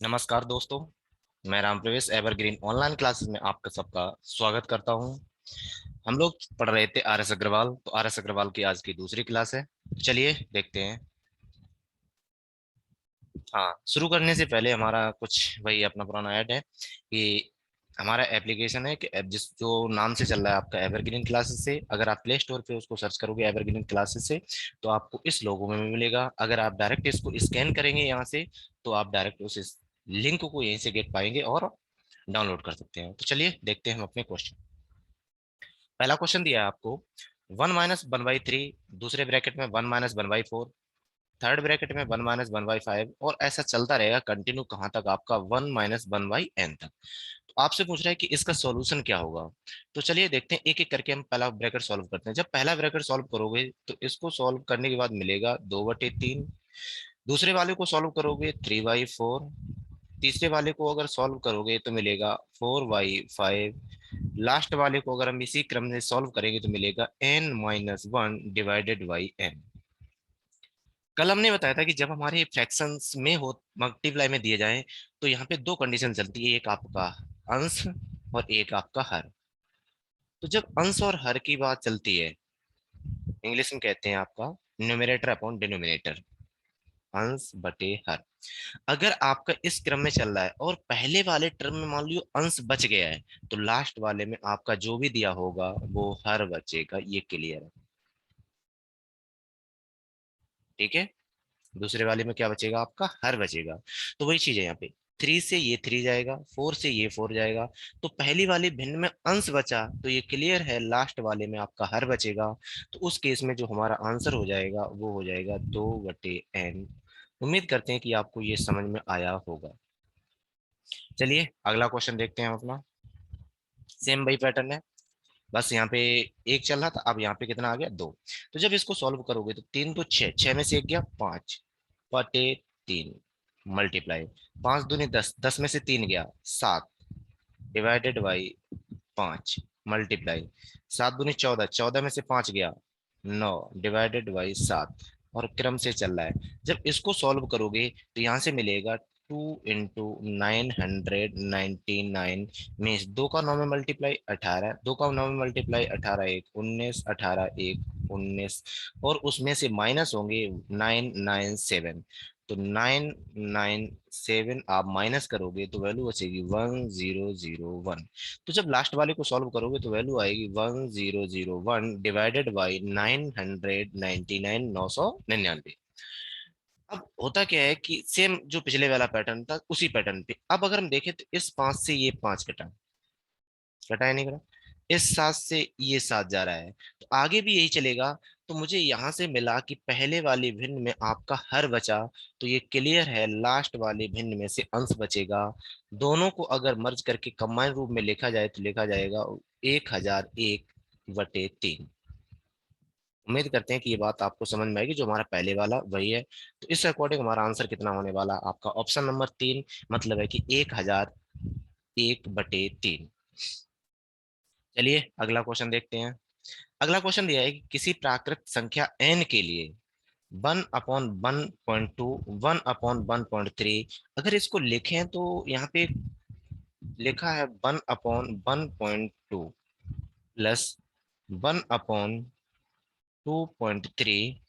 नमस्कार दोस्तों। मैं राम प्रवेश एवरग्रीन ऑनलाइन क्लासेस में आपका सबका स्वागत करता हूं। हम लोग पढ़ रहे थे आर एस अग्रवाल। तो आर एस अग्रवाल की आज की दूसरी क्लास है। चलिए देखते हैं। हाँ, शुरू करने से पहले हमारा कुछ वही अपना पुराना ऐड है कि हमारा एप्लीकेशन है कि जिस जो नाम से चल रहा है आपका एवरग्रीन क्लासेस से, अगर आप प्ले स्टोर पे उसको सर्च करोगे एवरग्रीन क्लासेस से तो आपको इस लोगो में मिलेगा। अगर आप डायरेक्ट इसको स्कैन करेंगे यहाँ से तो आप डायरेक्ट उस लिंक को यहीं से गेट पाएंगे और डाउनलोड कर सकते हैं। तो चलिए देखते हैं हम अपने क्वेश्चन। पहला क्वेश्चन दिया है आपको, 1 - 1/3, दूसरे ब्रैकेट में 1 - 1/4, थर्ड ब्रैकेट में 1 - 1/5 और ऐसा चलता रहेगा कंटिन्यू कहाँ तक, आपका 1 - 1/n तक। तो आपसे पूछ रहा है कि इसका सॉल्यूशन क्या होगा। तो चलिए देखते हैं, एक एक करके हम पहला ब्रैकेट सॉल्व करते हैं। जब पहला ब्रैकेट सॉल्व करोगे तो इसको सॉल्व करने के बाद मिलेगा 2/3। दूसरे वाले को सॉल्व करोगे 3/4। तीसरे वाले को अगर सॉल्व करोगे तो मिलेगा 4/5। लास्ट वाले को अगर हम इसी क्रम में सॉल्व करेंगे तो मिलेगा n - 1/n। कल हमने बताया था कि जब हमारे फ्रैक्शंस में हो मल्टीप्लाई में दिए जाएं तो यहाँ पे दो कंडीशन चलती है, एक आपका अंश और एक आपका हर। तो जब अंश और हर की बात चलती है, इंग्लिश में कहते हैं आपका न्यूमरेटर अपॉन डिनोमिनेटर, अंश बटे हर। अगर आपका इस क्रम में चल रहा है और पहले वाले टर्म में मान लो अंश बच गया है तो लास्ट वाले में आपका जो भी दिया होगा वो हर बचेगा। ये क्लियर है? ठीक है। दूसरे वाले में क्या बचेगा, आपका हर बचेगा। तो वही चीज है यहाँ पे, 3 से ये 3 जाएगा, 4 से ये 4 जाएगा। तो पहली वाली भिन्न में अंश बचा तो ये क्लियर है लास्ट वाले में आपका हर बचेगा। तो उस केस में जो हमारा आंसर हो जाएगा वो हो जाएगा 2/n। उम्मीद करते हैं कि आपको ये समझ में आया होगा। चलिए अगला क्वेश्चन देखते हैं हम अपना। सेम वही पैटर्न है, बस यहाँ पे एक चल रहा था, अब यहाँ पे कितना आ गया, 2। तो जब इसको सॉल्व करोगे तो 3 तो 6, 6 में से एक गया 5 बटे 3 मल्टीप्लाई 5 दूनी 10, 10 में से 3 गया 7 डिवाइडेड बाई 5 मल्टीप्लाई 7 दूनी 14, 14 में से 5 गया 9 डिवाइडेड बाई 7। और क्रम से चल रहा है। जब इसको सॉल्व करोगे तो यहाँ से मिलेगा 2 × 999 मीन्स 2 का 9 में मल्टीप्लाई 18, 2 का 9 में मल्टीप्लाई 18 एक 19, 18 एक 19, और उसमें से माइनस होंगे 997। तो 997 आप माइनस करोगे तो वैल्यू बचेगी 1001। तो जब लास्ट वाले को सॉल्व करोगे तो वैल्यू आएगी 1001 डिवाइडेड बाई 999, 999। अब होता क्या है कि सेम जो पिछले वाला पैटर्न था उसी पैटर्न पे अब अगर हम देखें तो इस 5 से ये 5 कटा, कटा है नहीं कटा, इस 7 से ये 7 जा रहा है तो आगे भी यही चलेगा। तो मुझे यहां से मिला कि पहले वाले भिन्न में आपका हर बचा, तो ये क्लियर है लास्ट वाले भिन्न में से अंश बचेगा। दोनों को अगर मर्ज करके कंबाइन रूप में लिखा जाए तो लिखा जाएगा 1001/3। उम्मीद करते हैं कि ये बात आपको समझ में आएगी, जो हमारा पहले वाला वही है। तो इस अकॉर्डिंग हमारा आंसर कितना होने वाला, आपका ऑप्शन नंबर 3, मतलब है कि 1001/3। चलिए अगला क्वेश्चन देखते हैं। अगला क्वेश्चन दिया है कि किसी प्राकृत संख्या n के लिए 1/1.2, 1/1.3, अगर इसको लिखें तो यहाँ पे लिखा है 1/1.2 प्लस 1/2.3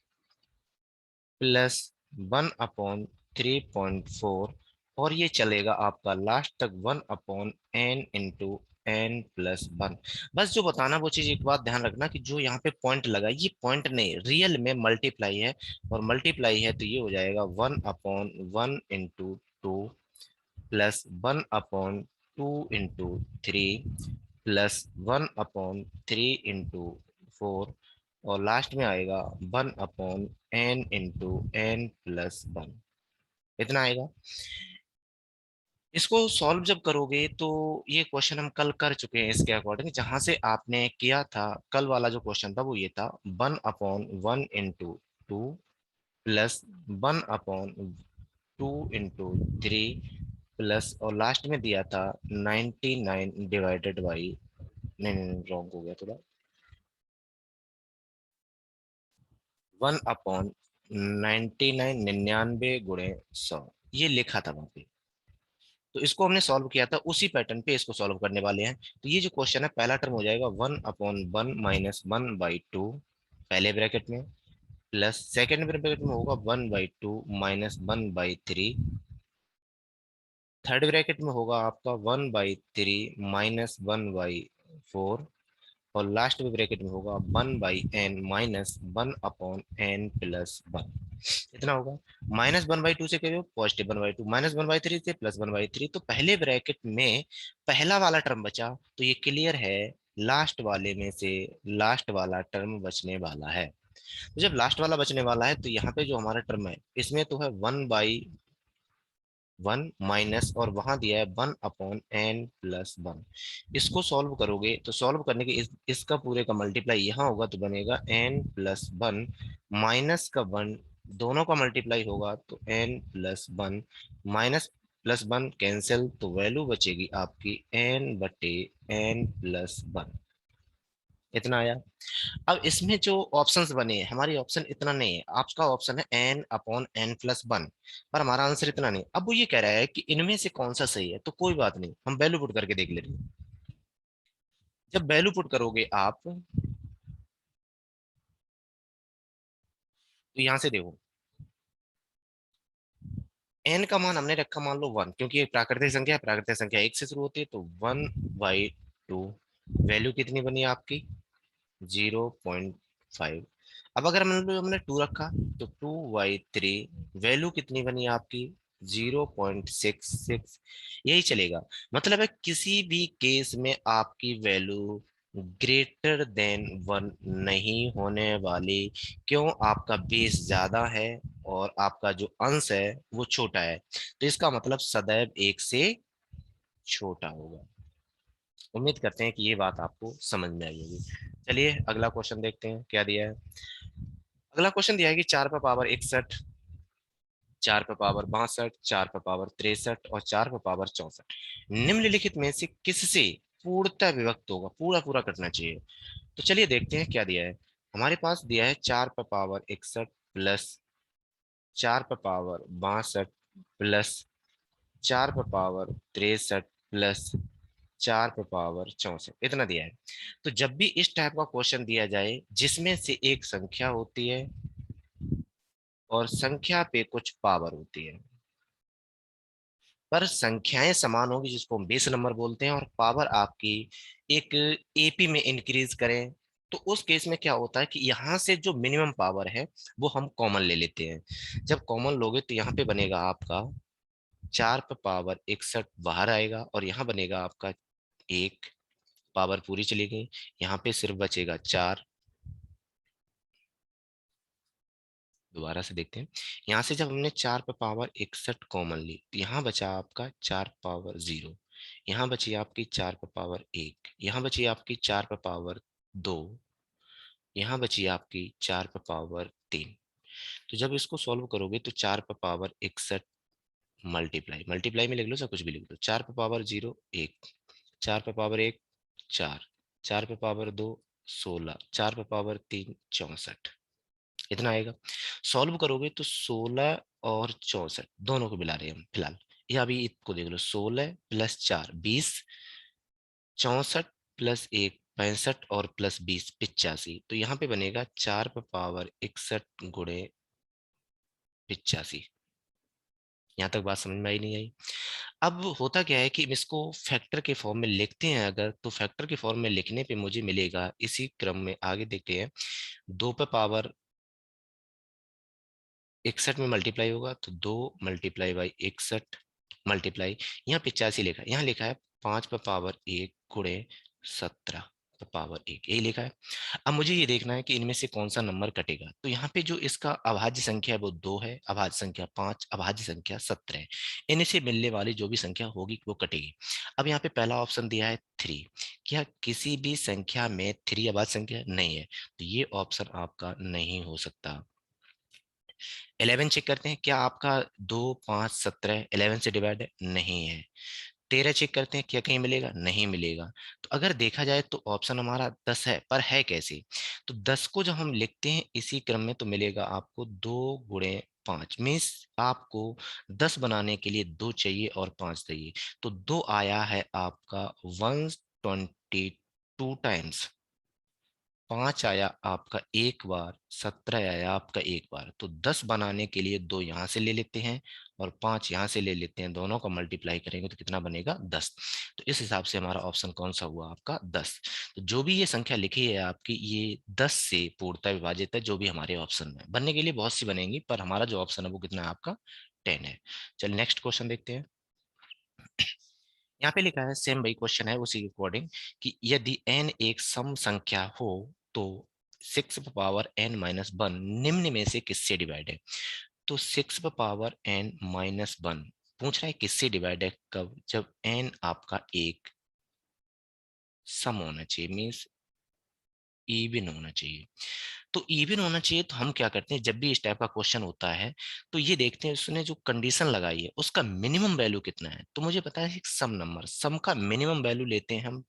प्लस 1/3.4, और ये चलेगा आपका लास्ट तक 1/n × n+1। बस जो बताना वो चीज एक बात ध्यान रखना कि जो यहाँ पे पॉइंट लगा ये पॉइंट नहीं, रियल में मल्टीप्लाई है, और मल्टीप्लाई है तो ये हो जाएगा 1/1 × 2 प्लस 1/2 × 3 प्लस 1/3 × 4, और लास्ट में आएगा 1/n × n+1। इतना आएगा। इसको सॉल्व जब करोगे तो ये क्वेश्चन हम कल कर चुके हैं इसके अकॉर्डिंग, जहां से आपने किया था कल वाला जो क्वेश्चन था वो ये था 1/1 × 2 प्लस 1/2 × 3 प्लस, और लास्ट में दिया था 99 डिवाइडेड बाई, नहीं नहीं रॉन्ग हो गया थोड़ा, 1/99, 99 × 100, ये लिखा था वहां पे। तो इसको हमने सॉल्व किया था, उसी पैटर्न पे इसको सॉल्व करने वाले हैं। तो ये जो क्वेश्चन है, पहला टर्म हो जाएगा 1/1 माइनस 1/2 पहले ब्रैकेट में, प्लस सेकेंड ब्रैकेट में होगा 1/2 माइनस 1/3, थर्ड ब्रैकेट में होगा आपका 1/3 माइनस 1/4, और लास्ट में ब्रैकेट में होगा 1/n माइनस 1/n+1। इतना होगा। -1/2 से क्या, पॉजिटिव 1/2, -1/3 से +1/3। तो पहले ब्रैकेट में पहला वाला टर्म बचा, तो ये क्लियर है लास्ट वाले में से लास्ट वाला टर्म बचने वाला है। तो जब लास्ट वाला बचने वाला है, तो यहाँ पे जो हमारा टर्म है, इसमें तो है 1/1 माइनस, और वहां दिया है 1/n+1। इसको सॉल्व करोगे तो सॉल्व करने के इसका पूरे का मल्टीप्लाई यहाँ होगा, तो बनेगा n+1 माइनस का 1, दोनों का मल्टीप्लाई होगा तो n+1 माइनस प्लस 1 कैंसिल, तो वैल्यू बचेगी आपकी n/n+1। इतना आया। अब इसमें जो ऑप्शंस बने हैं, हमारी ऑप्शन इतना नहीं है, आपका ऑप्शन है n/n+1, पर हमारा आंसर इतना नहीं। अब वो ये कह रहा है कि इनमें से कौन सा सही है, तो कोई बात नहीं, हम वैल्यू पुट करके देख लेते हैं। जब वैल्यू पुट करोगे आप, तो यहां से देखो, n का मान हमने रखा मान लो 1, क्योंकि ये प्राकृतिक संख्या है, प्राकृतिक संख्या 1 से शुरू होती है, तो 1/2 वैल्यू कितनी बनी आपकी 0.5। अब अगर हमने 2 रखा, तो 2/3 वैल्यू कितनी बनी आपकी 0.66। यही चलेगा। मतलब है किसी भी केस में आपकी वैल्यू ग्रेटर देन 1 नहीं होने वाली। क्यों? आपका बेस ज्यादा है और आपका जो अंश है वो छोटा है, तो इसका मतलब सदैव 1 से छोटा होगा। उम्मीद करते हैं कि ये बात आपको समझ में आई होगी। चलिए अगला क्वेश्चन देखते हैं क्या दिया है। अगला क्वेश्चन दिया है कि 4 पे पावर 61, 4 पे पावर 62, 4 पे पावर 63 और 4 पे पावर 64 निम्नलिखित में से किससे पूर्णतः विभक्त होगा, पूरा पूरा करना चाहिए। तो चलिए देखते हैं क्या दिया है। हमारे पास दिया है 4 पे पावर 61 प्लस 4 पे पावर 62 प्लस 4 पे पावर 63 प्लस 4 पे पावर 64, इतना दिया है। तो जब भी इस टाइप का क्वेश्चन दिया जाए जिसमें से एक संख्या होती है और संख्या पे कुछ पावर होती है, पर संख्याएं समान होगी जिसको हम बेस नंबर बोलते हैं, और पावर आपकी एक एपी में इंक्रीज करें, तो उस केस में क्या होता है कि यहाँ से जो मिनिमम पावर है वो हम कॉमन ले लेते हैं। जब कॉमन लोगे तो यहाँ पे बनेगा आपका 4 पे पावर 61 बाहर आएगा, और यहाँ बनेगा आपका एक, पावर पूरी चली गई, यहाँ पे सिर्फ बचेगा 4। दोबारा से देखते हैं। यहाँ से जब हमने 4 पे पावर 61 कॉमन ली, तो यहाँ बचा आपका 4 पावर 0, यहाँ बची आपकी 4 पे पावर 1, यहाँ बची आपकी 4 पे पावर 2, यहाँ बची आपकी 4 पे पावर 3। तो जब इसको सॉल्व करोगे तो 4 पे पावर 61 मल्टीप्लाई, मल्टीप्लाई में लिख लो, सब कुछ भी लिख दो, 4 पे पावर 0 1, 4 पे पावर 1 4, 4 पे पावर 2 16, 4 पे पावर 3 64, इतना आएगा। सॉल्व करोगे तो 16 और 64 दोनों को मिला रहे हैं हम फिलहाल। ये अभी इसको देख लो, 16 + 4 20, 64 + 1 65, और +20 85। तो यहाँ पे बनेगा 4 पे पावर 61 गुणे 85। यहाँ तक बात समझ में आई नहीं आई? अब होता क्या है कि हम इसको फैक्टर के फॉर्म में लिखते हैं, अगर तो फैक्टर के फॉर्म में लिखने पे मुझे मिलेगा, इसी क्रम में आगे देखते हैं, 2 पे पावर 61 में मल्टीप्लाई होगा, तो 2 × 61 मल्टीप्लाई, यहाँ 85 लिखा है, यहाँ लिखा है 5 पे पावर 1 गुणे 17 पे पावर 1, यही लिखा है। अब मुझे ये देखना है कि इनमें से कौन सा नंबर कटेगा। तो यहाँ पे जो इसका अभाज्य संख्या है वो 2 है, अभाज्य संख्या 5, अभाज्य संख्या 17 है। इनमें से मिलने वाली जो भी संख्या होगी वो कटेगी। अब यहाँ पे पहला ऑप्शन दिया है 3, क्या किसी भी संख्या में 3 अभाज्य संख्या नहीं है, तो ये ऑप्शन आपका नहीं हो सकता। 11 चेक करते हैं, क्या आपका 2 5 17 11 से डिवाइड है? नहीं है। 13 चेक करते हैं, क्या कहीं मिलेगा? नहीं मिलेगा। तो अगर देखा जाए तो ऑप्शन हमारा 10 है, पर है कैसे? तो 10 को जब हम लिखते हैं इसी क्रम में, तो मिलेगा आपको 2 × 5 मीन्स आपको 10 बनाने के लिए 2 चाहिए और 5 चाहिए, तो 2 आया है आपका 122 टाइम्स, 5 आया आपका एक बार, 17 आया आपका एक बार। तो 10 बनाने के लिए 2 यहाँ से ले लेते हैं और 5 यहाँ से ले लेते हैं, दोनों का मल्टीप्लाई करेंगे तो कितना बनेगा 10। तो इस हिसाब से हमारा ऑप्शन कौन सा हुआ आपका 10। तो जो भी ये संख्या लिखी है आपकी, ये 10 से पूर्णतः विभाजित है, जो भी हमारे ऑप्शन में बनने के लिए बहुत सी बनेंगी, पर हमारा जो ऑप्शन है वो कितना है आपका 10 है। चलिए नेक्स्ट क्वेश्चन देखते हैं। यहाँ पे लिखा है सेम वही क्वेश्चन है उसी के अकॉर्डिंग, कि यदि n एक सम संख्या हो तो 6 पावर n-1 निम्न में से किससे डिवाइड है। तो 6 पावर n-1 पूछ रहा है किससे डिवाइड है, कब, जब n आपका एक सम होना चाहिए, मीन्स इवन होना चाहिए। तो इवन होना चाहिए, तो हम क्या करते हैं, जब भी इस टाइप का क्वेश्चन होता है तो ये देखते हैं उसने जो कंडीशन लगाई है उसका मिनिमम वैल्यू कितना है। तो मुझे पता है सम नंबर, सम का मिनिमम वैल्यू लेते हैं हम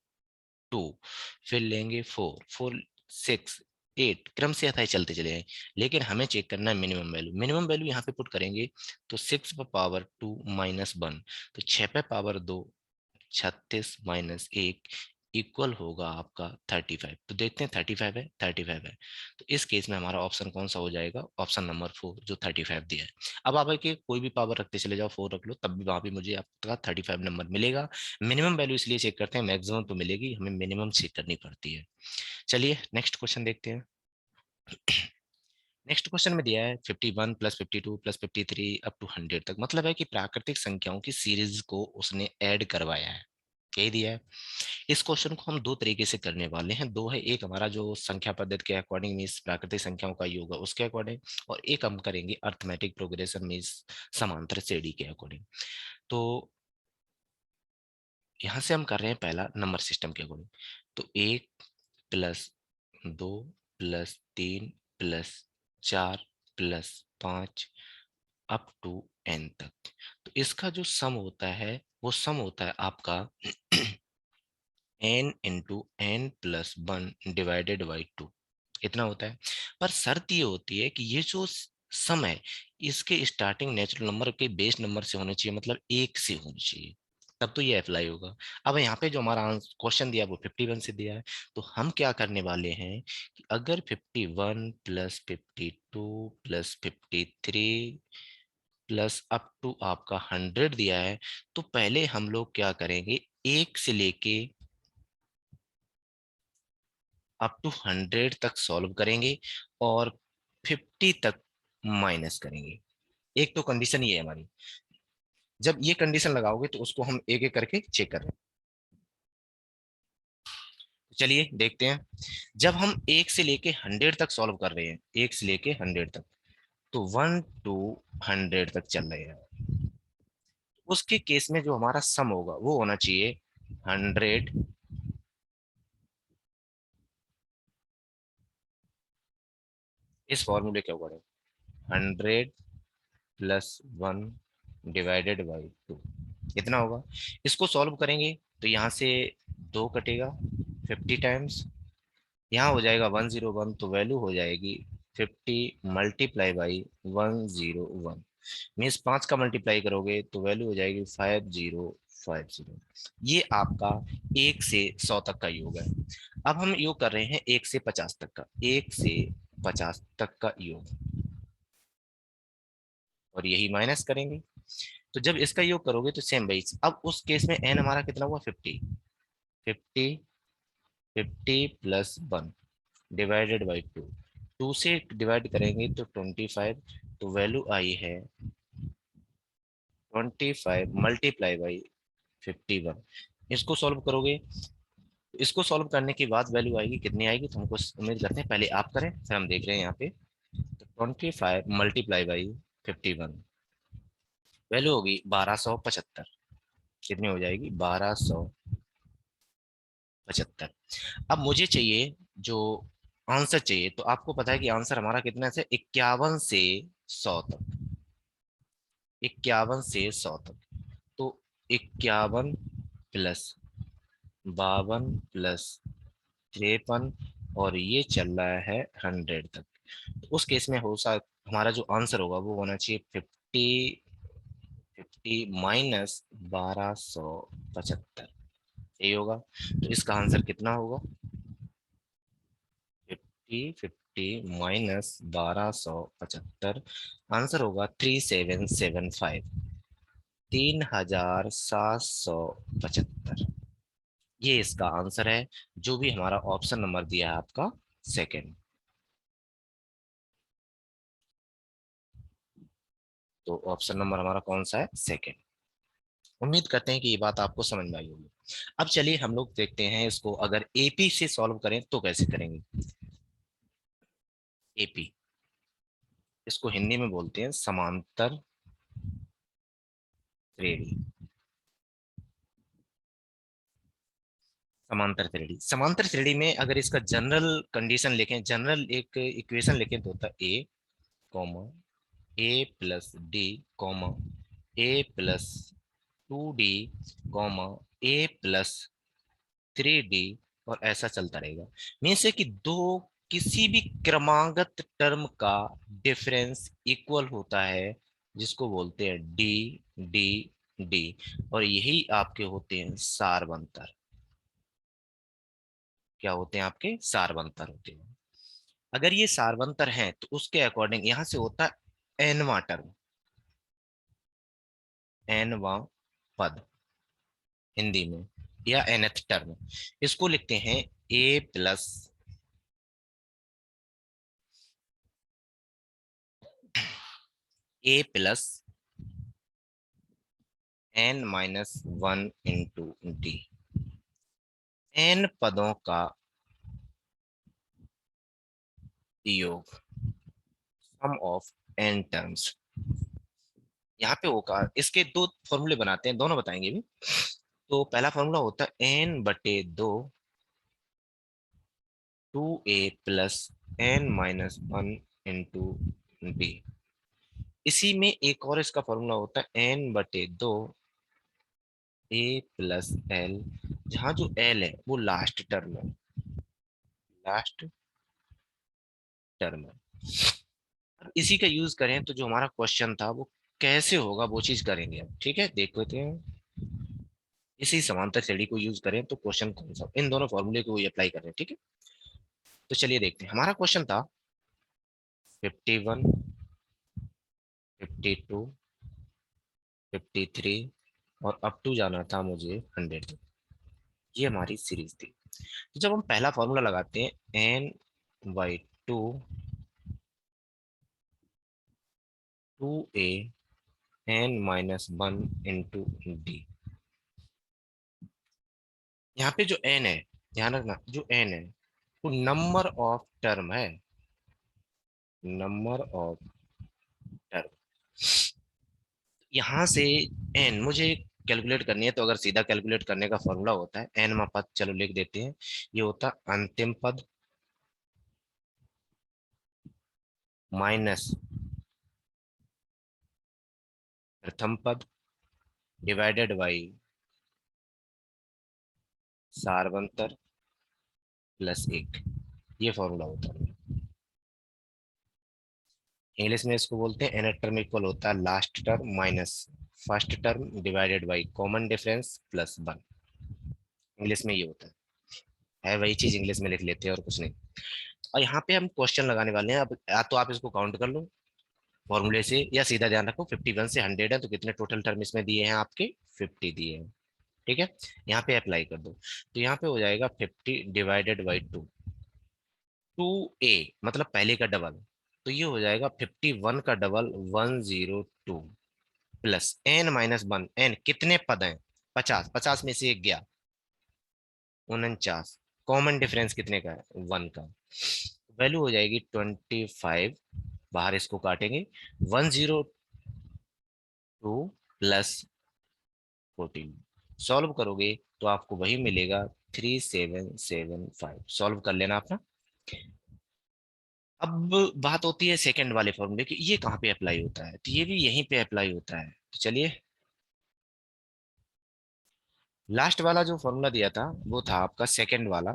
2, फिर लेंगे 4, 4, 6, 8, क्रम से आता है चलते चले जाएं। लेकिन हमें चेक करना है मिनिमम वैल्यू, मिनिमम वैल्यू यहाँ पे पुट करेंगे तो 6 पे पावर 2-1, तो 6 पे पावर 2 36 माइनस 1 इक्वल होगा आपका 35। तो देखते हैं 35 है, 35 है। तो इस केस में हमारा ऑप्शन कौन सा हो जाएगा, ऑप्शन नंबर 4 जो 35 दिया है। अब आप के कोई भी पावर रखते चले जाओ, 4 रख लो, तब भी वहां भी मुझे आपका 35 नंबर मिलेगा। मिनिमम वैल्यू इसलिए चेक करते हैं, मैक्सिमम तो मिलेगी, हमें मिनिमम चेक करनी पड़ती है। चलिए नेक्स्ट क्वेश्चन देखते हैं। नेक्स्ट क्वेश्चन में दिया है 51 प्लस 52 प्लस 53 अप टू 100 तक, मतलब है कि प्राकृतिक संख्याओं की सीरीज को उसने ऐड करवाया है, यही दिया है। इस क्वेश्चन को हम दो तरीके से करने वाले हैं, दो है, एक हमारा जो संख्या पद्धति के अकॉर्डिंग मीन्स प्राकृतिक संख्याओं का योग है उसके अकॉर्डिंग, और एक हम करेंगे अर्थमेटिक प्रोग्रेशन मीन्स समांतर श्रेणी के अकॉर्डिंग। तो यहां से हम कर रहे हैं पहला नंबर सिस्टम के अकॉर्डिंग। तो 1 + 2 + 3 + 4 + 5 अप टू n तक। तो इसका जो सम होता है वो सम होता है आपका n × n+1 / 2, इतना होता है। पर शर्त ये होती है कि ये जो सम है इसके स्टार्टिंग नेचुरल नंबर के बेस नंबर से होने चाहिए, मतलब 1 से होनी चाहिए, तब तो ये अप्लाई होगा। अब यहाँ पे जो हमारा क्वेश्चन दिया वो 51 से दिया है, तो हम क्या करने वाले हैं कि अगर 51 + 52 + 53 प्लस अप टू आपका 100 दिया है, तो पहले हम लोग क्या करेंगे, 1 से लेके अप टू 100 तक सॉल्व करेंगे और 50 तक माइनस करेंगे। एक तो कंडीशन ये है हमारी, जब ये कंडीशन लगाओगे तो उसको हम एक एक करके चेक कर रहे हैं। चलिए देखते हैं, जब हम 1 से लेके 100 तक सॉल्व कर रहे हैं, 1 से लेके 100 तक, तो 1 to 100 तक चल रहे हैं, उसके केस में जो हमारा सम होगा वो होना चाहिए 100, इस फॉर्मूले के अकॉर्डिंग 100 + 1 / 2 इतना होगा। इसको सॉल्व करेंगे तो यहाँ से 2 कटेगा 50 टाइम्स, यहाँ हो जाएगा 101, तो वैल्यू हो जाएगी 50 × 101, मीन्स 5 का मल्टीप्लाई करोगे तो वैल्यू हो जाएगी 5050। ये आपका 1 से 100 तक का योग है। अब हम योग कर रहे हैं 1 से 50 तक का, 1 से 50 तक का योग, और यही माइनस करेंगे। तो जब इसका योग करोगे तो सेम वही, अब उस केस में एन हमारा कितना हुआ 50, 50 50 + 1 / 2, 2 से डिवाइड करेंगे तो 25, तो वैल्यू आई है 25 × 51। इसको सॉल्व करोगे, इसको सॉल्व करने के बाद वैल्यू आएगी, कितनी आएगी तो हमको उम्मीद करते हैं पहले आप करें फिर हम देख रहे हैं यहाँ पे। तो 25 × 51 वैल्यू होगी 1275, कितनी हो जाएगी 1275। अब मुझे चाहिए जो आंसर चाहिए, तो आपको पता है कि आंसर हमारा कितना है, 51 से 100 तक, 51 से 100 तक। तो 51 + 52 + 53, और ये चल रहा है 100 तक। तो उस केस में हो सकता हमारा जो आंसर होगा वो होना चाहिए 50 माइनस 1275, यही होगा। तो इसका आंसर कितना होगा? 50 माइनस 1275, आंसर होगा 3775, 3775। ये इसका आंसर है, जो भी हमारा ऑप्शन नंबर दिया है आपका सेकंड। तो ऑप्शन नंबर हमारा कौन सा है? सेकंड। उम्मीद करते हैं कि ये बात आपको समझ में आई होगी। अब चलिए हम लोग देखते हैं इसको, अगर एपी से सॉल्व करें तो कैसे करेंगे। एपी, इसको हिंदी में बोलते हैं समांतर श्रेणी। समांतर श्रेणी में अगर इसका जनरल कंडीशन लिखें, जनरल एक इक्वेशन लिखें तो होता है ए कॉमा ए प्लस डी कॉमा ए प्लस 2d कॉमा ए प्लस 3d, और ऐसा चलता रहेगा। मीन से कि दो किसी भी क्रमागत टर्म का डिफरेंस इक्वल होता है, जिसको बोलते हैं डी डी डी, और यही आपके होते हैं सारबंतर। क्या होते हैं आपके? सारबंतर होते हैं। अगर ये सारबंतर हैं तो उसके अकॉर्डिंग यहां से होता है एनवा टर्म, एनवा पद हिंदी में, या एनथ टर्म। इसको लिखते हैं A plus A plus N minus 1 into D, N पदों का योग, सम ऑफ एन टर्म्स। यहाँ पे होगा, इसके दो फॉर्मूले बनाते हैं, दोनों बताएंगे भी। तो पहला फॉर्मूला होता है n/2 2a plus n-1 into D. इसी में एक और इसका फॉर्मूला होता है n/2 ए प्लस एल, जहां जो एल है वो लास्ट टर्म है, लास्ट टर्म है। अब इसी का यूज करें तो जो हमारा क्वेश्चन था वो कैसे होगा, वो चीज करेंगे अब। ठीक है, देख लेते हैं। इसी समांतर श्रेणी को यूज करें तो क्वेश्चन कौन सा, इन दोनों फॉर्मूले को अप्लाई कर रहे हैं। ठीक है, तो चलिए देखते हैं। हमारा क्वेश्चन था 51, 52, 53, और अप टू जाना था मुझे 100 तक। ये हमारी सीरीज थी। तो जब हम पहला फॉर्मूला लगाते हैं n/2 2a n-1 into D, यहाँ पे जो n है, ध्यान रखना, जो n है वो नंबर ऑफ टर्म है, नंबर ऑफ टर्म। यहाँ से n मुझे कैलकुलेट करनी है, तो अगर सीधा कैलकुलेट करने का फॉर्मूला होता है n मा पद, चलो लिख देते हैं। ये होता है अंतिम पद माइनस प्रथम पद डिवाइडेड बाई सारवंतर प्लस 1। ये फॉर्मूला होता है। इंग्लिश में इसको बोलते हैं nth टर्म इक्वल होता है last term minus first term divided by common difference plus 1। English में ये होता है वही चीज इंग्लिश में लिख लेते हैं और कुछ नहीं। और यहाँ पे हम क्वेश्चन लगाने वाले हैं। अब या तो आप इसको काउंट कर लो फॉर्मूले से, या सीधा ध्यान रखो 51 से 100 है तो कितने टोटल टर्म इसमें दिए हैं आपके? 50 दिए हैं। ठीक है, यहाँ पे अप्लाई कर दो, तो यहाँ पे हो जाएगा 50 डिवाइडेड बाई 2, 2a मतलब पहले का डबल, तो ये हो जाएगा 51 का डबल 102 प्लस n-1, n कितने पद हैं? 50, 50 में से एक गया 49, कॉमन डिफरेंस कितने का है? 1 का। वैल्यू हो जाएगी 25, बाहर इसको काटेंगे 102 प्लस 14, सॉल्व करोगे तो आपको वही मिलेगा 3775। सॉल्व कर लेना अपना। अब बात होती है सेकंड वाले फॉर्मूले की, ये कहाँ पे अप्लाई होता है? तो ये भी यहीं पे अप्लाई होता है। तो चलिए, लास्ट वाला जो फॉर्मूला दिया था वो था आपका सेकंड वाला।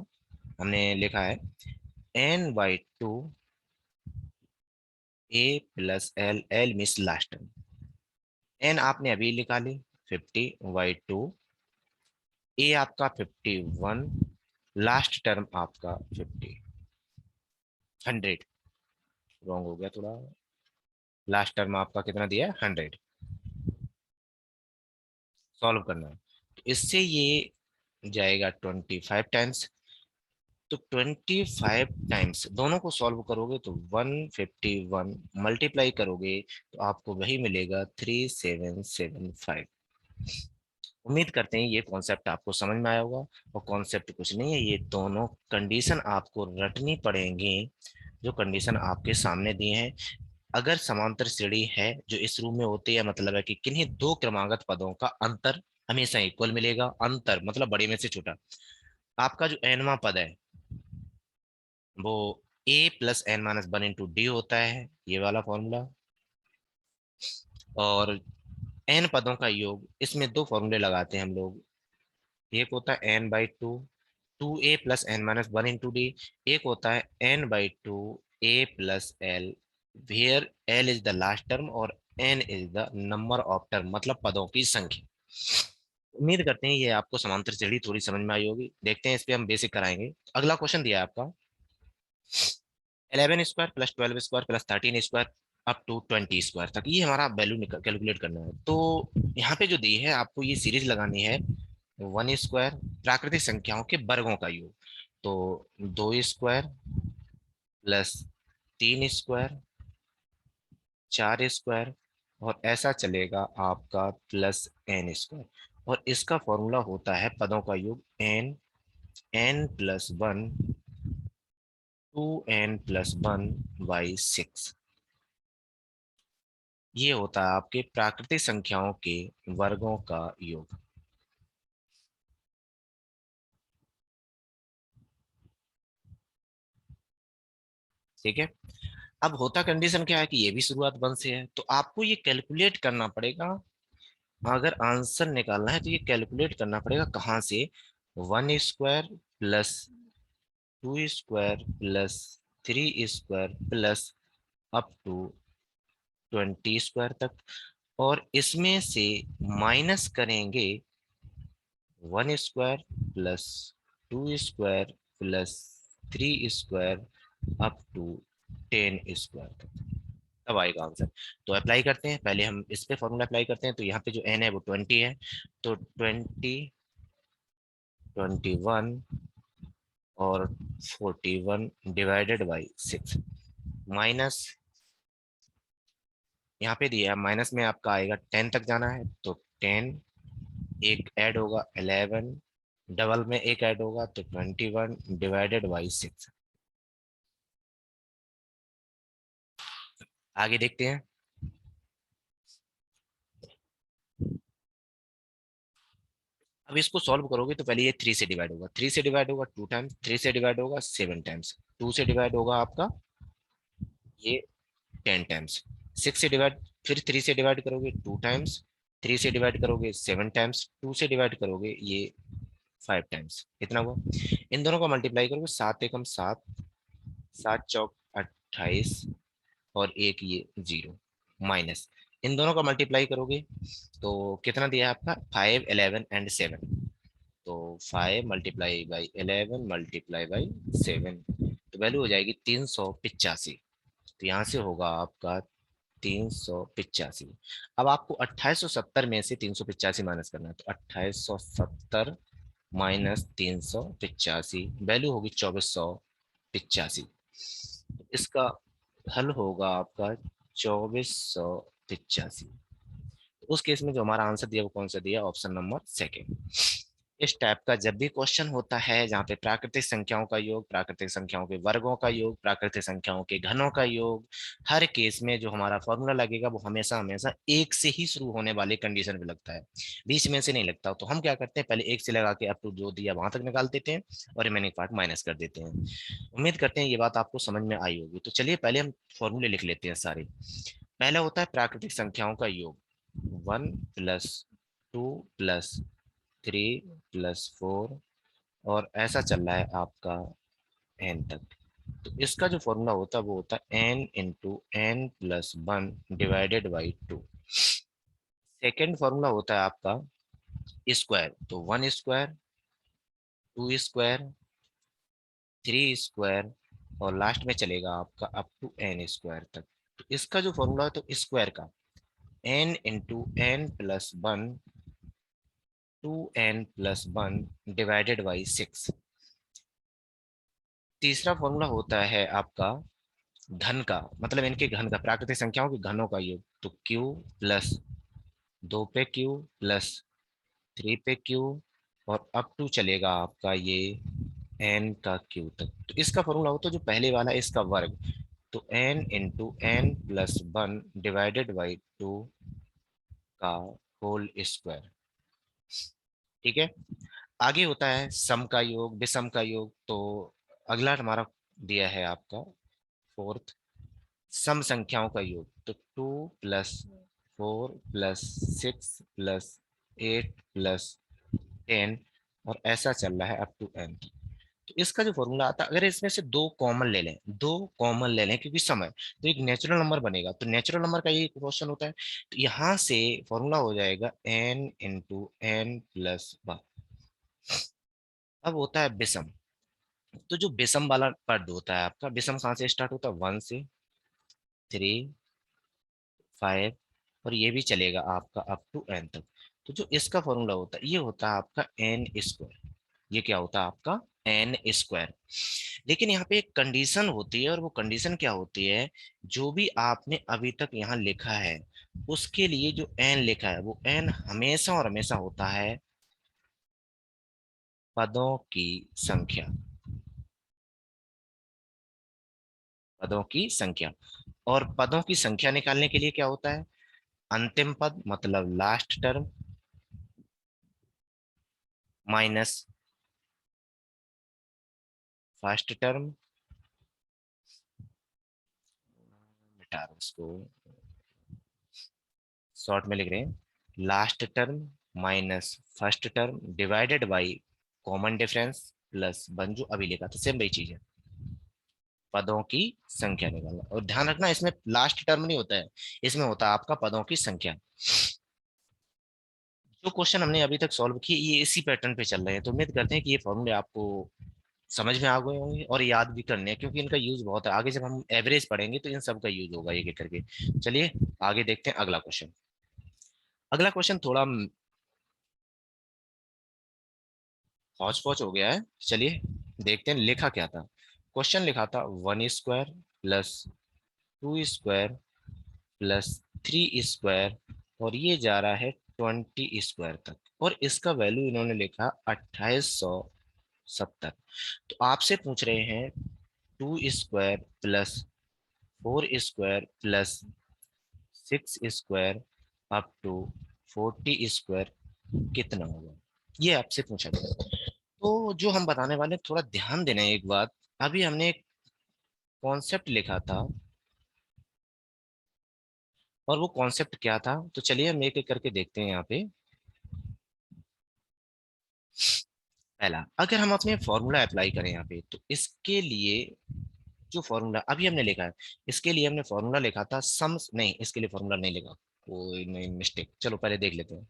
हमने लिखा है n/2 A plus L, L means last term, N आपने अभी निकाली 50/2, ए आपका 51, लास्ट टर्म आपका 50, 100, रॉन्ग हो गया थोड़ा, लास्ट टर्म आपका कितना दिया है 100, सॉल्व करना है। तो इससे ये जाएगा 25 टाइम्स, तो 25 टाइम्स दोनों को सॉल्व करोगे तो 151 मल्टीप्लाई करोगे तो आपको वही मिलेगा 3775। उम्मीद करते हैं ये कॉन्सेप्ट आपको समझ में आया होगा। और कॉन्सेप्ट कुछ नहीं है, ये दोनों कंडीशन आपको रटनी पड़ेंगी जो कंडीशन आपके सामने दिए हैं। अगर समांतर श्रेणी है जो इस रूप में होती है, मतलब है कि किन्हीं दो क्रमागत पदों का अंतर हमेशा इक्वल मिलेगा, अंतर मतलब बड़े में से छोटा। आपका जो एनवा पद है वो a plus N minus one into D होता है, ये वाला फॉर्मूला। और एन पदों का योग, इसमें दो फॉर्मूले लगाते हैं हम लोग, एक होता है n/2, 2a plus N minus one into D, एक होता है n/2 a plus L, where L is the last term और n is the number of term, मतलब पदों की संख्या। उम्मीद करते हैं ये आपको समांतर श्रेणी थोड़ी समझ में आई होगी। देखते हैं इस पे हम बेसिक कराएंगे। अगला क्वेश्चन दिया है आपका 11 square plus 12 square plus 13 square up to 20 square तक, ये हमारा वैल्यू कैलकुलेट करना है। तो यहाँ पे जो दी है आपको ये सीरीज लगानी है, 1 स्क्वायर प्राकृतिक संख्याओं के वर्गों का योग, तो 2 स्क्वायर प्लस 3 स्क्वायर, 4 स्क्वायर, और ऐसा चलेगा आपका प्लस n स्क्वायर। और इसका फॉर्मूला होता है पदों का योग n+1 2n+1/6, ये होता है आपके प्राकृतिक संख्याओं के वर्गों का योग। ठीक है। अब होता कंडीशन क्या है कि ये भी शुरुआत 1 से है, तो आपको ये कैलकुलेट करना पड़ेगा। अगर आंसर निकालना है तो ये कैलकुलेट करना पड़ेगा कहाँ से, 1 square plus 2 square plus 3 square plus up to 20 square तक। और इसमें से माइनस करेंगे 1 square plus 2 square plus 3 square up to 10 square तक, तब आएगा आंसर। तो अप्लाई करते हैं, पहले हम इस पे फॉर्मूला अप्लाई करते हैं। तो यहाँ पे जो n है वो 20 है, तो 20, 21 और 41 डिवाइडेड बाई 6, माइनस यहाँ पे दिया है, माइनस में आपका आएगा 10 तक जाना है, तो 10, एक ऐड होगा 11, डबल में एक ऐड होगा तो 21 डिवाइडेड बाई 6। आगे देखते हैं। अब इसको सॉल्व करोगे तो पहले ये 3 से डिवाइड होगा, 3 से डिवाइड होगा 2 टाइम्स, 3 से डिवाइड होगा 7 टाइम्स, 2 से डिवाइड होगा आपका ये 10 टाइम्स, 6 से डिवाइड, फिर 3 से डिवाइड करोगे 2 टाइम्स, 3 से डिवाइड करोगे 7 टाइम्स, 2 से डिवाइड करोगे ये 5 टाइम्स, इतना हुआ। इन दोनों का मल्टीप्लाई करोगे, 7 एकम 7, 7 चौक 28, और एक ये 0, माइनस इन दोनों का मल्टीप्लाई करोगे तो कितना दिया है आपका 5, 11 एंड 7, तो 5 × 11 × 7 तो वैल्यू हो जाएगी 385। तो यहाँ से होगा आपका 385। अब आपको 2870 में से 385 माइनस करना है, तो 2870 माइनस 385 वैल्यू होगी 2485। इसका हल होगा आपका 2485। उस केस में जो हमारा आंसर दिया वो कौन सा दिया, ऑप्शन नंबर सेकेंड। इस टाइप का जब भी क्वेश्चन होता है जहाँ पे प्राकृतिक संख्याओं का योग, प्राकृतिक संख्याओं के वर्गों का योग, प्राकृतिक संख्याओं के घनों का योग, हर केस में जो हमारा फॉर्मूला लगेगा वो हमेशा हमेशा एक से ही शुरू होने वाले कंडीशन पे लगता है, बीच में से नहीं लगता। तो हम क्या करते हैं, पहले एक से लगा के अप टू जो दिया वहां तक निकाल देते हैं और रिमेनिंग पार्ट माइनस कर देते हैं। उम्मीद करते हैं ये बात आपको समझ में आई होगी। तो चलिए पहले हम फॉर्मूले लिख लेते हैं सारे। पहला होता है प्राकृतिक संख्याओं का योग, 1+2+3+4, और ऐसा चल रहा है आपका n तक। तो इसका जो फॉर्मूला होता है वो होता है n into N plus one divided by two. Second formula होता है आपका स्क्वायर, तो one square, two square, three square, और लास्ट में चलेगा आपका अप टू एन स्क्वायर तक। तो इसका जो फॉर्मूला है तो स्क्वायर का n into N plus one, two N plus one divided by six. तीसरा फॉर्मूला होता है आपका घन का, मतलब इनके घन का, प्राकृतिक संख्याओं के घनों का योग, तो q प्लस दो पे q प्लस थ्री पे q, और अप टू चलेगा आपका ये n का q तक। तो इसका फॉर्मूला होता है जो पहले वाला है इसका वर्ग, तो n into N plus one divided by two का होल स्क्वायर। ठीक है, आगे होता है सम का योग, विषम का योग। तो अगला हमारा दिया है आपका फोर्थ, सम संख्याओं का योग, तो two plus four plus six plus eight plus ten, और ऐसा चल रहा है अप टू एन। तो इसका जो फॉर्मूला आता है, अगर इसमें से दो कॉमन ले लें, दो कॉमन ले लें क्योंकि सम है, तो एक नेचुरल नंबर बनेगा। तो नेचुरल नंबर का ये क्वेश्चन होता है, तो यहाँ से फॉर्मूला हो जाएगा n into N plus one. अब होता है विषम। तो जो विषम वाला पद होता है आपका, विषम कहाँ से स्टार्ट होता है, वन से, थ्री, फाइव, और ये भी चलेगा आपका अप टू एन तक। तो जो इसका फॉर्मूला होता है ये होता है आपका एन स्क्वायर। ये क्या होता है आपका एन स्क्वायर। लेकिन यहाँ पे एक कंडीशन होती है, और वो कंडीशन क्या होती है, जो भी आपने अभी तक यहाँ लिखा है उसके लिए जो एन लिखा है वो एन हमेशा और हमेशा होता है पदों की संख्या, पदों की संख्या। और पदों की संख्या निकालने के लिए क्या होता है, अंतिम पद मतलब last term minus first term, मिटा दो इसको, शॉर्ट में लिख रहे हैं, last term minus first term divided by common difference plus one, जो अभी लिखा था सेम वही चीज है, पदों की संख्या निकालना। और ध्यान रखना इसमें लास्ट टर्म नहीं होता है, इसमें होता है आपका पदों की संख्या। जो क्वेश्चन हमने अभी तक सॉल्व किए ये इसी पैटर्न पे चल रहे हैं, तो उम्मीद करते हैं कि ये फॉर्मूले आपको समझ में आ गए होंगे और याद भी करने हैं, क्योंकि इनका यूज बहुत है। आगे जब हम एवरेज पढ़ेंगे तो इन सब का यूज होगा एक एक करके। चलिए आगे देखते हैं अगला क्वेश्चन। अगला क्वेश्चन थोड़ा हौच पौच हो गया है, चलिए देखते हैं लिखा क्या था। क्वेश्चन लिखा था one square plus two square plus three square, और ये जा रहा है ट्वेंटी स्क्वायर तक, और इसका वैल्यू इन्होंने लिखा 2870। तो आपसे पूछ रहे हैं two square plus four square plus six square up to forty square कितना होगा, ये आपसे पूछा गया। तो जो हम बताने वाले हैं, थोड़ा ध्यान देना है एक बात। अभी हमने एक कॉन्सेप्ट लिखा था, और वो कॉन्सेप्ट क्या था, तो चलिए हम एक एक करके देखते हैं यहाँ पे। पहला, अगर हम अपने फॉर्मूला अप्लाई करें यहाँ पे, तो इसके लिए जो फॉर्मूला अभी हमने लिखा है, इसके लिए हमने फॉर्मूला लिखा था सम, नहीं इसके लिए फॉर्मूला नहीं लिखा, कोई नहीं मिस्टेक, चलो पहले देख लेते हैं।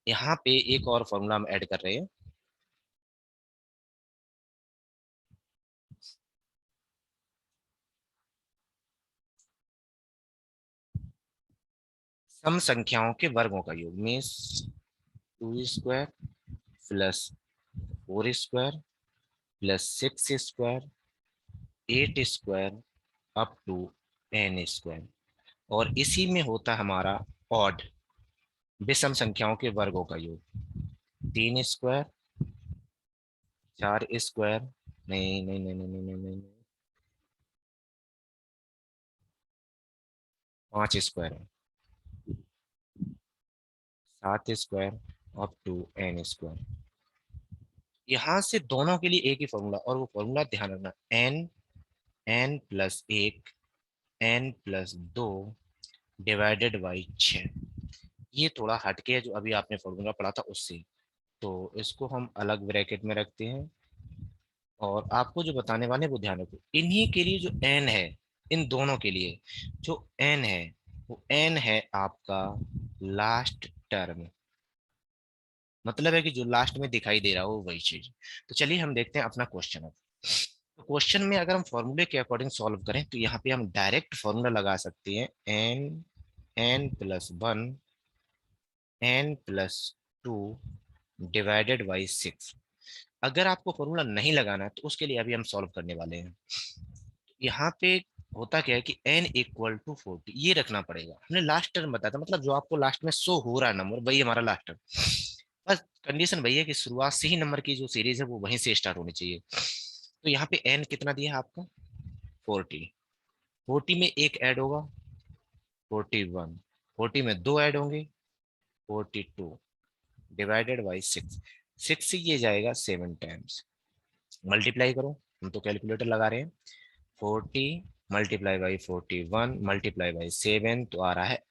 यहाँ पे एक और फॉर्मूला हम ऐड कर रहे हैं, सम संख्याओं के वर्गों का योग, means two square plus four square plus six square, eight square up to n square. और इसी में होता हमारा ऑड, विषम संख्याओं के वर्गों का योग, तीन स्क्वायर, चार स्क्वायर, नहीं नहीं नहीं नहीं नहीं नहीं, नहीं, नहीं, पांच स्क्वायर है, सात square up to n square. यहाँ से दोनों के लिए एक ही फॉर्मूला, और वो फॉर्मूला ध्यान रखना, एन, एन प्लस एक, एन प्लस दो डिवाइडेड बाई छ। ये थोड़ा हटके है जो अभी आपने फॉर्मूला पढ़ा था उससे, तो इसको हम अलग ब्रैकेट में रखते हैं, और आपको जो बताने वाले हैं वो ध्यान रखो, इन्हीं के लिए जो एन है, इन दोनों के लिए जो एन है, वो एन है आपका लास्ट टर्म। मतलब है कि जो लास्ट में दिखाई दे रहा हो वही चीज। तो चलिए हम देखते हैं अपना क्वेश्चन अब। तो क्वेश्चन में अगर हम फॉर्मूले के अकॉर्डिंग सॉल्व करें तो यहाँ पे हम डायरेक्ट फॉर्मूला लगा सकते हैं, N n+1 n+2 divided by 6। अगर आपको फॉर्मूला नहीं लगाना है तो उसके लिए अभी हम सॉल्व करने वाले हैं। यहाँ पे होता क्या है कि n=40 ये रखना पड़ेगा। हमने लास्ट टर्म बताया था, मतलब जो आपको लास्ट में शो हो रहा है नंबर वही हमारा लास्ट टर्म। बस कंडीशन वही है कि शुरुआत से ही नंबर की जो सीरीज है वो वहीं से स्टार्ट होनी चाहिए। तो यहाँ पे n कितना दिया है आपका 40, 40 में एक ऐड होगा 41, 40 में दो ऐड होंगे 42 डिवाइडेड बाई 6। 6 से ये जाएगा 7 टाइम्स। मल्टीप्लाई करो, हम तो कैलकुलेटर लगा रहे हैं। 40 × 41 × 7 तो आ रहा है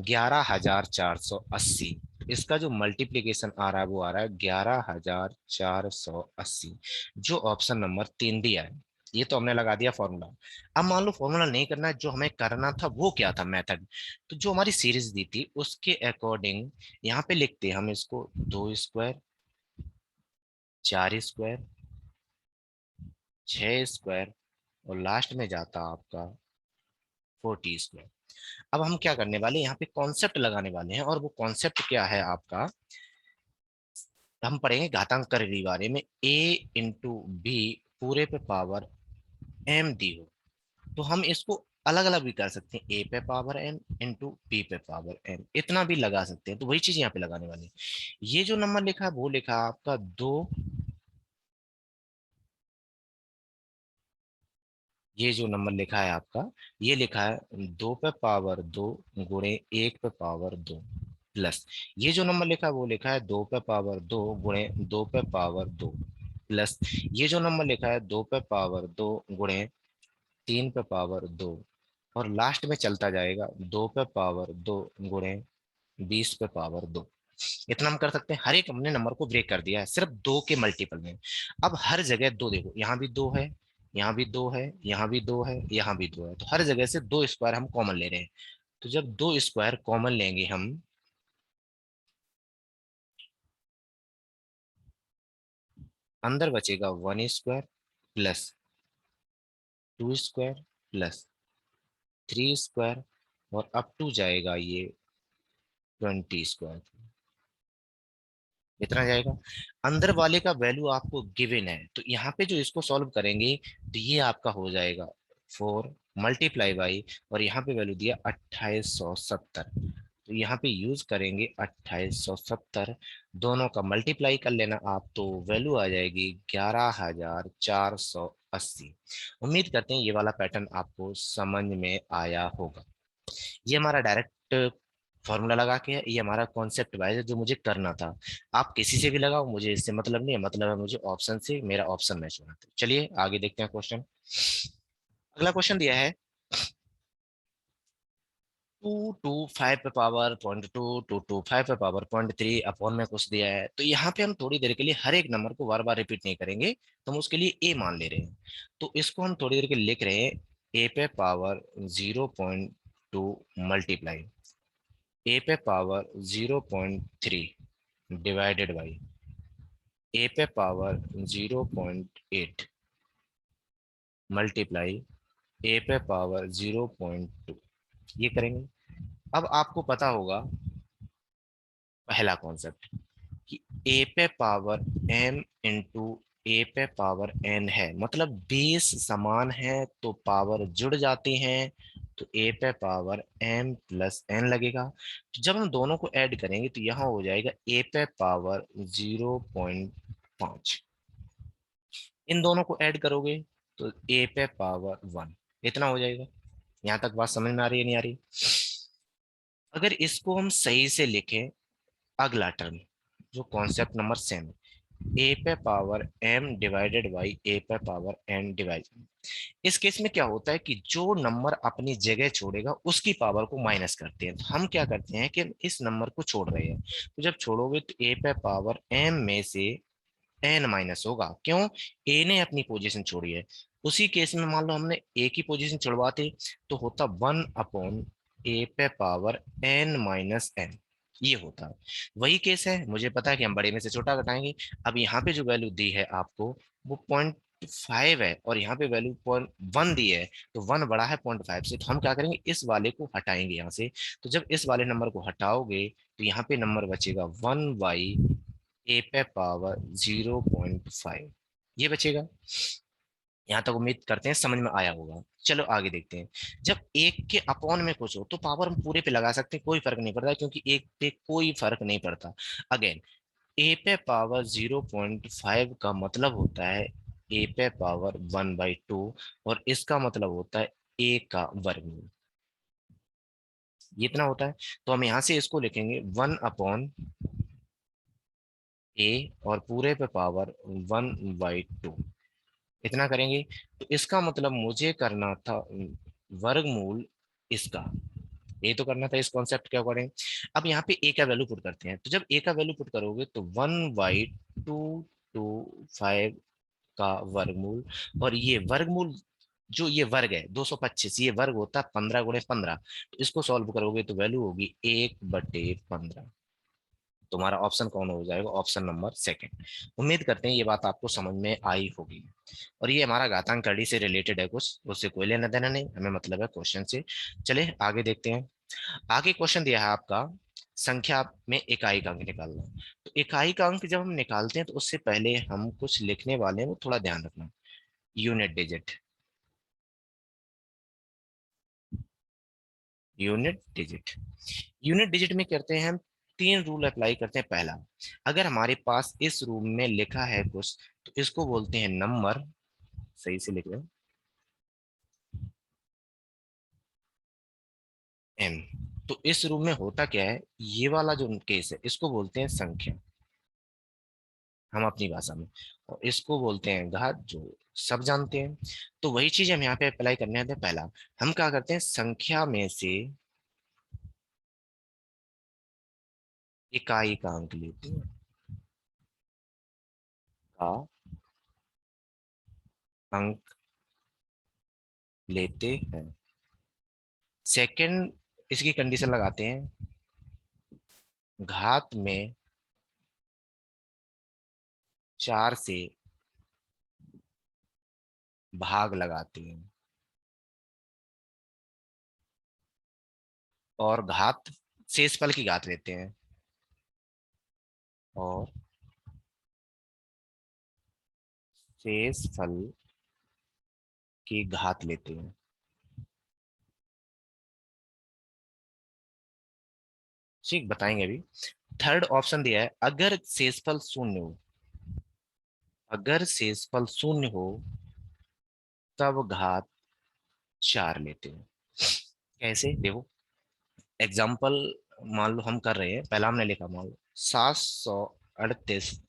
11,480। इसका जो मल्टीप्लीकेशन आ रहा है वो आ रहा है 11,480, जो ऑप्शन नंबर 3 दिया है। ये तो हमने लगा दिया फॉर्मूला। अब मान लो फॉर्मूला नहीं करना है, जो हमें करना था वो क्या था, मेथड। तो जो हमारी सीरीज दी थी उसके अकॉर्डिंग यहाँ पे लिखते हैं हम इसको 2 स्क्वायर, 4 स्क्वायर, 6 स्क्वायर, और लास्ट में जाता आपका 40 स्क्वायर। अब हम क्या करने वाले हैं, यहाँ पे कॉन्सेप्ट लगाने वाले हैं, और वो कॉन्सेप्ट क्या है आपका, हम पढ़ेंगे घातांक कर के बारे में। a × b पूरे पे पावर m दी हो तो हम इसको अलग अलग भी कर सकते हैं, a पे पावर m इंटू b पे पावर m, इतना भी लगा सकते हैं। तो वही चीज यहाँ पे लगाने वाले हैं। ये जो नंबर लिखा है वो लिखा है आपका 2, ये जो नंबर लिखा है आपका, ये लिखा है 2 पे पावर 2 गुणे 1 पे पावर 2 प्लस, ये जो नंबर लिखा है वो लिखा है 2 पे पावर 2 गुणे 2 पे पावर 2 प्लस, ये जो नंबर लिखा है 2 पे पावर 2 गुणे 3 पे पावर 2, और लास्ट में चलता जाएगा 2 पे पावर 2 गुणे 20 पे पावर 2। इतना हम कर सकते हैं। हर एक हमने नंबर को ब्रेक कर दिया है सिर्फ दो के मल्टीपल में। अब हर जगह दो देखो, यहाँ भी दो है, यहाँ भी दो है, यहाँ भी दो है, यहाँ भी दो है, तो हर जगह से दो स्क्वायर हम कॉमन ले रहे हैं। तो जब दो स्क्वायर कॉमन लेंगे हम, अंदर बचेगा 1 square plus 2 square plus 3 square, और अप टू जाएगा ये 20 स्क्वायर। इतना जाएगा। अंदर वाले का वैल्यू आपको गिवन है, तो यहाँ पे जो इसको सॉल्व करेंगे तो ये आपका हो जाएगा 4 मल्टीप्लाई बाई, और यहाँ पे वैल्यू दिया 2870, तो यहाँ पे यूज करेंगे 2870। दोनों का मल्टीप्लाई कर लेना आप, तो वैल्यू आ जाएगी 11,480। उम्मीद करते हैं ये वाला पैटर्न आपको समझ में आया होगा। ये हमारा डायरेक्ट फॉर्मूला लगा के है, ये हमारा कॉन्सेप्ट वाइज है जो मुझे करना था। आप किसी से भी लगाओ, मुझे इससे मतलब नहीं है, मतलब है मुझे ऑप्शन से, मेरा ऑप्शन मैच होना था। चलिए आगे देखते हैं क्वेश्चन। अगला क्वेश्चन दिया है 2 टू 5 पे पावर 0.2, 2 टू 5 पे पावर 0.3 अपॉन में कुछ दिया है। तो यहाँ पे हम थोड़ी देर के लिए हर एक नंबर को बार बार रिपीट नहीं करेंगे, तो हम उसके लिए ए मान ले रहे हैं। तो इसको हम थोड़ी देर के लिए लिख रहे हैं, ए पे पावर 0.2 मल्टीप्लाई ए पे पावर 0.3 डिवाइडेड बाई ए पे पावर 0.8 मल्टीप्लाई ए पे पावर 0.2, ये करेंगे। अब आपको पता होगा पहला कॉन्सेप्ट कि ए पे पावर m इंटू ए पे पावर n है, मतलब बेस समान है तो पावर जुड़ जाती हैं, तो ए पे पावर m प्लस n लगेगा। तो जब हम दोनों को ऐड करेंगे तो यहाँ हो जाएगा ए पे पावर 0.5, इन दोनों को ऐड करोगे तो ए पे पावर 1, इतना हो जाएगा। यहाँ तक बात समझ में आ रही है नहीं आ रही? अगर इसको हम सही से लिखें, अगला टर्म जो कॉन्सेप्ट नंबर सेम, ए पे पावर m डिवाइडेड बाई ए पे पावर n डिवाइड, इस केस में क्या होता है कि जो नंबर अपनी जगह छोड़ेगा उसकी पावर को माइनस करते हैं। तो हम क्या करते हैं कि इस नंबर को छोड़ रहे हैं, तो जब छोड़ोगे तो ए पे पावर m में से एन माइनस होगा। क्यों? ए ने अपनी पोजीशन छोड़ी है। उसी केस में मान लो हमने ए की पोजीशन छुड़वाते तो होता 1 अपॉन ए पे पावर एन माइनस एन, ये होता है। वही केस है, मुझे पता है कि हम बड़े में से छोटा घटाएंगे। अब यहाँ पे जो वैल्यू दी है आपको वो 0.5 है, और यहाँ पे वैल्यू 0.1 दी है, तो 1 बड़ा है 0.5 से, तो हम क्या करेंगे, इस वाले को हटाएंगे यहाँ से। तो जब इस वाले नंबर को हटाओगे तो यहाँ पे नंबर बचेगा 1 बाई ए पे पावर 0.5, ये बचेगा। यहाँ तक उम्मीद करते हैं समझ में आया होगा। चलो आगे देखते हैं। जब एक के अपॉन में कुछ हो तो पावर हम पूरे पे लगा सकते हैं, कोई फर्क नहीं पड़ता, क्योंकि एक पे कोई फर्क नहीं पड़ता। अगेन, ए पे पावर 0.5 का मतलब होता है ए पे पावर 1/2, और इसका मतलब होता है ए का वर्गमूल, ये इतना होता है। तो हम यहाँ से इसको लिखेंगे 1 अपॉन ए और पूरे पे पावर 1/2, इतना करेंगे। तो इसका मतलब मुझे करना था वर्गमूल इसका, ये तो करना था इस कॉन्सेप्ट के अकॉर्डिंग। अब यहाँ पे ए का वैल्यू पुट करते हैं, तो जब ए का वैल्यू पुट करोगे तो 1/225 का वर्गमूल, और ये वर्गमूल जो ये वर्ग है 225, ये वर्ग होता है 15 × 15, तो इसको सॉल्व करोगे तो वैल्यू होगी 1/15। तुम्हारा ऑप्शन कौन हो जाएगा? Option number second. उम्मीद करते हैं ये बात आपको समझ में आई होगी। और ये हमारा घातांक कड़ी से रिलेटेड है, कुछ उससे कोई लेना देना नहीं, हमें मतलब है क्वेश्चन से। चले आगे देखते हैं। आगे क्वेश्चन दिया है आपका, संख्या में इकाई का अंक निकालना। तो इकाई का अंक जब हम निकालते हैं तो उससे पहले हम कुछ लिखने वाले हैं, वो थोड़ा ध्यान रखना। Unit digit, unit digit, unit digit में करते हैं हम 3 रूल अप्लाई करते हैं। पहला, अगर हमारे पास इस रूम में लिखा है कुछ तो इसको बोलते हैं नंबर, सही से लिख रहे हैं, एम। तो इस रूम में होता क्या है, ये वाला जो केस है इसको बोलते हैं संख्या, हम अपनी भाषा में, और इसको बोलते हैं घात, जो सब जानते हैं। तो वही चीज हम यहाँ पे अप्लाई करने आते हैं। पहला, हम क्या करते हैं, संख्या में से इकाई का अंक लेते हैं, का अंक लेते हैं। सेकंड, इसकी कंडीशन लगाते हैं, घात में 4 से भाग लगाते हैं, और घात, शेषफल की घात लेते हैं, और शेषफल की घात लेते हैं। ठीक, बताएंगे अभी। थर्ड ऑप्शन दिया है, अगर शेषफल शून्य हो, अगर शेषफल शून्य हो तब घात 4 लेते हैं। कैसे देखो, एग्जाम्पल मान लो हम कर रहे हैं, पहला हमने लिखा, मान लो 738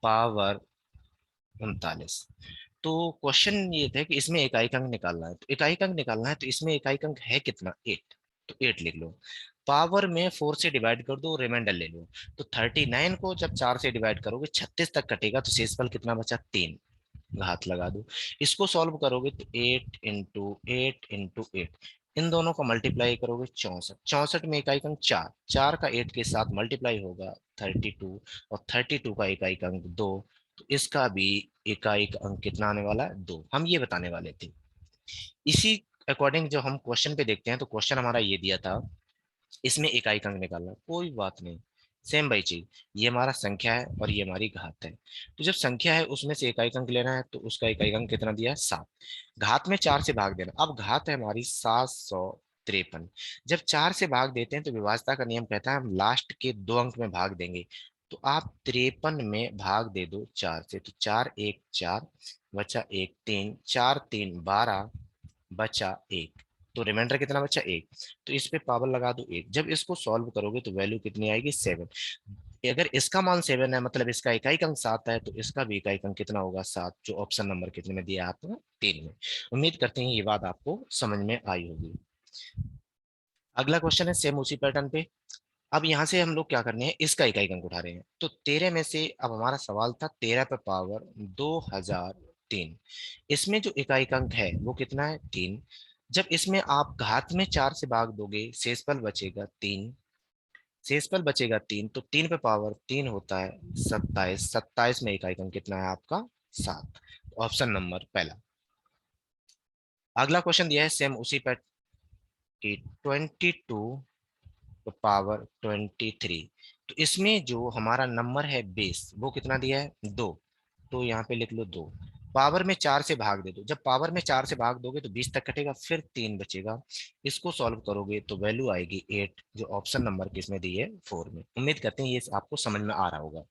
पावर 39। तो क्वेश्चन ये था कि इसमें इकाई अंक निकालना है, तो इकाई अंक निकालना है तो इसमें इकाई अंक है कितना, 8, तो 8 लिख लो। पावर में 4 से डिवाइड कर दो, रिमाइंडर ले लो। तो 39 को जब 4 से डिवाइड करोगे 36 तक कटेगा, तो शेषफल कितना बचा, 3, घात लगा दो। इसको सॉल्व करोगे तो 8 × 8 × 8, इन दोनों को मल्टीप्लाई करोगे 64, 64 में इकाई अंक 4, 4 का 8 के साथ मल्टीप्लाई होगा 32, और 32 का इकाई अंक 2, तो इसका भी इकाई अंक कितना आने वाला है, 2, हम ये बताने वाले थे। इसी अकॉर्डिंग जो हम क्वेश्चन पे देखते हैं, तो क्वेश्चन हमारा ये दिया था, इसमें इकाई अंक निकालना, कोई बात नहीं, सेम बाई चीज, ये हमारा संख्या है और ये हमारी घात है। तो जब संख्या है उसमें से इकाई अंक लेना है, तो उसका इकाई अंक कितना दिया है, 7। घात में 4 से भाग देना, अब घात है हमारी 753। जब 4 से भाग देते हैं तो विभाज्यता का नियम कहता है हम लास्ट के 2 अंक में भाग देंगे। तो आप 53 में भाग दे दो 4 से, तो 4 1 4, बचा 1 3, 4 3 12, बचा 1, तो रिमाइंडर कितना बचा, 1। तो इस पे पावर लगा दो 1, जब इसको सॉल्व करोगे तो वैल्यू कितनी आएगी, 7। अगर इसका मान 7 है, मतलब इसका इकाई अंक 7 है, तो इसका भी इकाई अंक कितना होगा, 7, जो ऑप्शन नंबर कितने में दिया है आपको, 3 में। उम्मीद करते हैं ये बात आपको समझ में आई होगी। अगला क्वेश्चन है सेम उसी पैटर्न पे, अब यहाँ से हम लोग क्या करने हैं, इसका इकाई अंक उठा रहे हैं। तो 13 में से अब हमारा सवाल था 13 पे पावर 2003। इसमें जो इकाई अंक है वो कितना है, 3। जब इसमें आप घात में 4 से भाग दोगे, शेषफल बचेगा 3। शेषफल बचेगा 3, तो 3 पे पावर 3 होता है 27। 27 में इकाई अंक कितना है आपका, 7। ऑप्शन नंबर पहला। अगला क्वेश्चन दिया है सेम उसी पर कि 22 तो पावर 23। तो इसमें जो हमारा नंबर है बेस वो कितना दिया है, 2। तो यहाँ पे लिख लो 2। पावर में 4 से भाग दे दो, जब पावर में 4 से भाग दोगे तो 20 तक कटेगा, फिर 3 बचेगा। इसको सॉल्व करोगे तो वैल्यू आएगी 8, जो ऑप्शन नंबर किसमें दी है, 4 में। उम्मीद करते हैं ये आपको समझ में आ रहा होगा।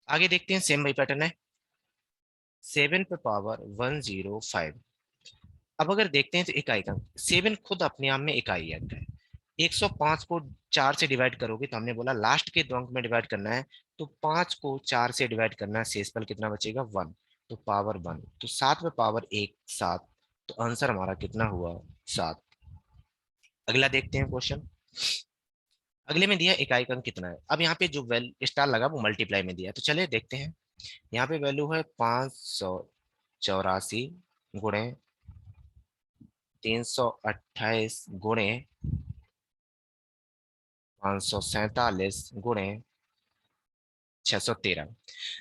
आगे देखते हैं, सेम वही पैटर्न है। 7 पे पावर 105। अब अगर देखते हैं तो इकाई अंक 7 खुद अपने आप में इकाई अंक है। 105 को 4 से डिवाइड करोगे, तो हमने बोला लास्ट के 2 अंक में डिवाइड करना है, तो 5 को 4 से डिवाइड करना है, शेषफल कितना बचेगा, 1। तो पावर 1, तो 7 में पावर 1 7। तो आंसर हमारा कितना हुआ, 7। अगला देखते हैं क्वेश्चन। अगले में दिया इकाई अंक कितना है। अब यहाँ पे जो वेल स्टार लगा वो मल्टीप्लाई में दिया है, तो चलिए देखते हैं। यहाँ पे वैल्यू है 584 गुणे 328 गुणे 547 गुणे 613।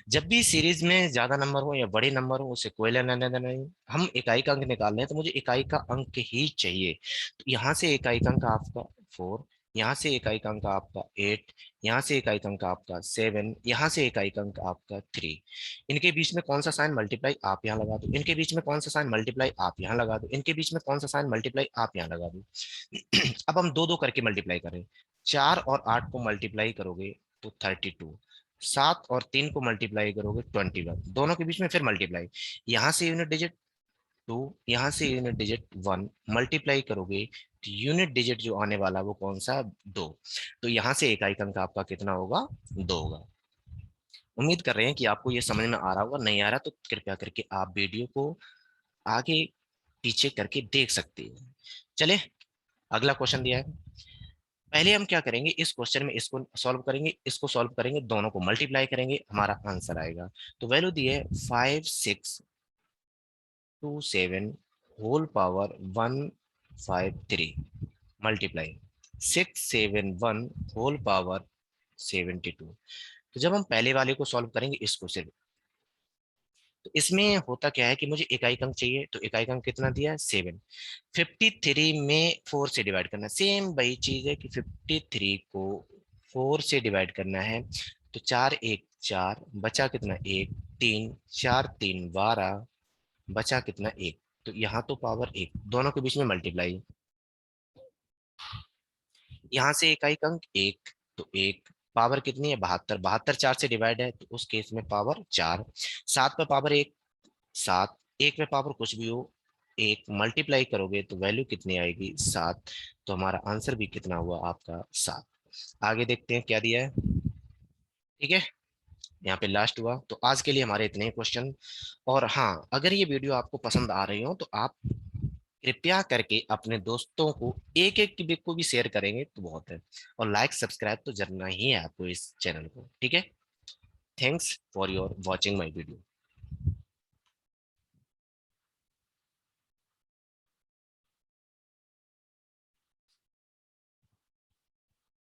जब भी सीरीज में ज्यादा नंबर हो या बड़े नंबर हो, उसे कोई लेना देना नहीं। हम इकाई का अंक निकाल रहे हैं, तो मुझे इकाई का अंक ही चाहिए। तो यहाँ से इकाई का अंक आपका 4, यहाँ से इकाई का अंक आपका 8, यहाँ से इकाई का अंक आपका 7, यहाँ से इकाई का अंक आपका 3। इनके बीच में कौन सा साइन मल्टीप्लाई आप यहाँ लगा दो, इनके बीच में कौन सा साइन मल्टीप्लाई आप यहाँ लगा दो, इनके बीच में कौन सा साइन मल्टीप्लाई आप यहाँ लगा दो। अब हम दो दो करके मल्टीप्लाई करें। 4 और 8 को मल्टीप्लाई करोगे तो 32। 7 और 3 को मल्टीप्लाई करोगे 21। दोनों के बीच में फिर मल्टीप्लाई, यहाँ से यूनिट डिजिट 2, यहाँ से यूनिट डिजिट 1, मल्टीप्लाई करोगे तो यूनिट डिजिट जो आने वाला है वो कौन सा, 2। तो यहाँ से इकाई अंक आपका कितना होगा, 2 होगा। उम्मीद कर रहे हैं कि आपको ये समझ में आ रहा होगा। नहीं आ रहा तो कृपया करके आप वीडियो को आगे पीछे करके देख सकते हैं। चले, अगला क्वेश्चन दिया है। पहले हम क्या करेंगे, इस क्वेश्चन में इसको सॉल्व करेंगे, इसको सॉल्व करेंगे, दोनों को मल्टीप्लाई करेंगे, हमारा आंसर आएगा। तो वैल्यू दी है 5627 whole power 153 multiply 671 whole power 72। तो जब हम पहले वाले को सॉल्व करेंगे, इसको सिर्फ, तो इसमें होता क्या है कि मुझे इकाई अंक चाहिए, तो इकाई अंक कितना दिया है, 7। 53 में 4 से डिवाइड करना, सेम वही चीज है कि 53 को 4 से डिवाइड करना है। तो 4 1 4, बचा कितना, 1 3, 4 3 12, बचा कितना, 1। तो यहाँ तो पावर 1, दोनों के बीच में मल्टीप्लाई, यहाँ से इकाई अंक 1, तो 1। पावर कितनी है, 72। 72 4 से डिवाइड है, तो उस केस में पावर 4। 7 पे पावर 1 7, 1 पे पावर कुछ भी हो, 1 मल्टीप्लाई करोगे तो वैल्यू कितनी आएगी, 7। तो हमारा आंसर भी कितना हुआ आपका, 7। आगे देखते हैं क्या दिया है। ठीक है, यहाँ पे लास्ट हुआ। तो आज के लिए हमारे इतने ही क्वेश्चन। और हाँ, अगर ये वीडियो आपको पसंद आ रही हो तो आप कृपया करके अपने दोस्तों को एक एक को भी शेयर करेंगे तो बहुत है। और लाइक सब्सक्राइब तो करना ही है आपको इस चैनल को। ठीक है, thanks for your watching my video.